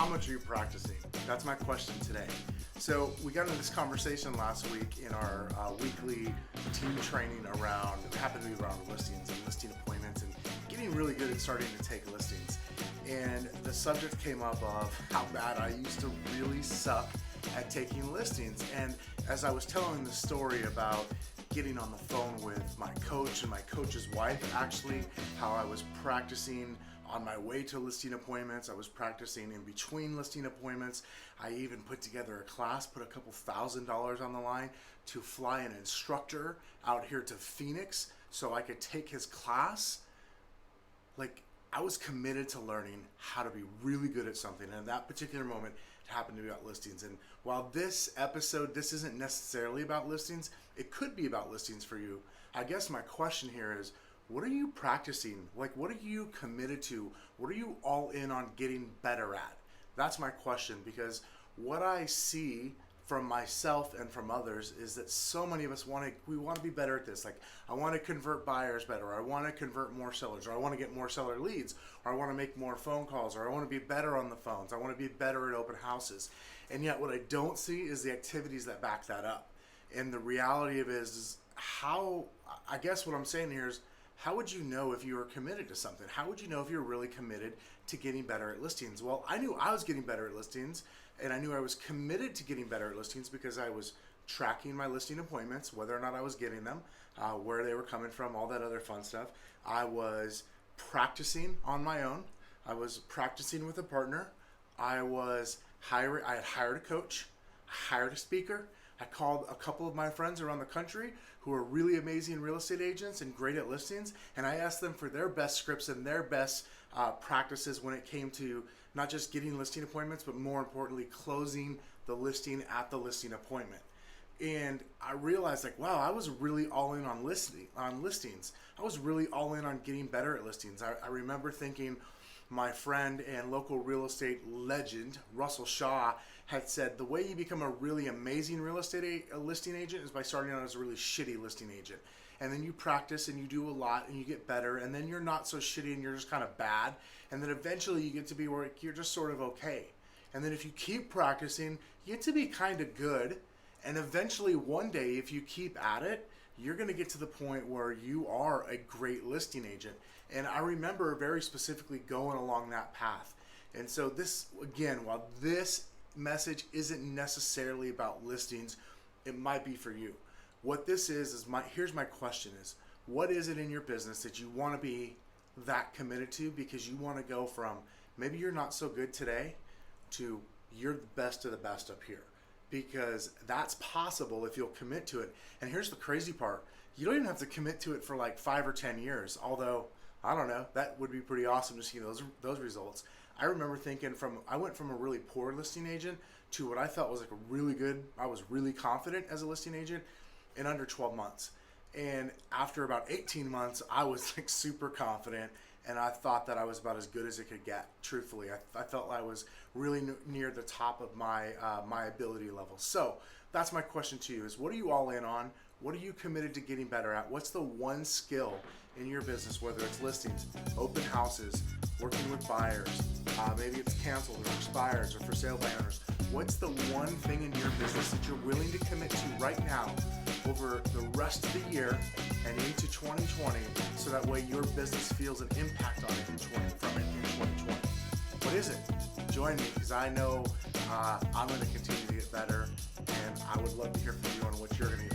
how much are you practicing? That's my question today. So we got into this conversation last week in our weekly team training around, it happened to be around listings and listing appointments and getting really good at starting to take listings. And the subject came up of how bad I used to really suck at taking listings. And as I was telling the story about getting on the phone with my coach and my coach's wife, actually, how I was practicing on my way to listing appointments, I was practicing in between listing appointments. I even put together a class, put a couple $1,000s on the line to fly an instructor out here to Phoenix so I could take his class. Like, I was committed to learning how to be really good at something, and at that particular moment it happened to be about listings. And while this episode, this isn't necessarily about listings, it could be about listings for you. I guess my question here is, what are you practicing? Like, what are you committed to? What are you all in on getting better at? That's my question, because what I see from myself and from others is that so many of us want to be better at this. Like, I want to convert buyers better, or I want to convert more sellers, or I want to get more seller leads, or I want to make more phone calls, or I want to be better on the phones, I want to be better at open houses. And yet what I don't see is the activities that back that up. And the reality of it is how, I guess what I'm saying here is, how would you know if you were committed to something? How would you know if you're really committed to getting better at listings? Well, I knew I was getting better at listings, and I knew I was committed to getting better at listings because I was tracking my listing appointments, whether or not I was getting them, where they were coming from, all that other fun stuff. I was practicing on my own. I was practicing with a partner. I had hired a coach, hired a speaker. I called a couple of my friends around the country who are really amazing real estate agents and great at listings, and I asked them for their best scripts and their best practices when it came to not just getting listing appointments, but more importantly, closing the listing at the listing appointment. And I realized, like, wow, I was really all in on listings. I was really all in on getting better at listings. I remember thinking, my friend and local real estate legend, Russell Shaw, had said the way you become a really amazing real estate listing agent is by starting out as a really shitty listing agent. And then you practice and you do a lot and you get better, and then you're not so shitty and you're just kind of bad. And then eventually you get to be where you're just sort of okay. And then if you keep practicing, you get to be kind of good. And eventually one day, if you keep at it, you're going to get to the point where you are a great listing agent. And I remember very specifically going along that path. And so this, again, while this message isn't necessarily about listings, it might be for you. What this is here's my question is, what is it in your business that you want to be that committed to, because you want to go from maybe you're not so good today to you're the best of the best up here? Because that's possible if you'll commit to it. And here's the crazy part. You don't even have to commit to it for like 5 or 10 years. Although, I don't know, that would be pretty awesome to see those results. I remember thinking I went from a really poor listing agent to what I felt was like a really good, I was really confident as a listing agent in under 12 months. And after about 18 months, I was like super confident, and I thought that I was about as good as it could get, truthfully. I felt like I was really near the top of my ability level. So that's my question to you is, what are you all in on? What are you committed to getting better at? What's the one skill in your business, whether it's listings, open houses, working with buyers, maybe it's canceled or expires or for sale by owners. What's the one thing in your business that you're willing to commit to right now over the rest of the year and into 2020, so that way your business feels an impact on it from it in 2020? What is it? Join me, because I know I'm going to continue to get better, and I would love to hear from you on what you're going to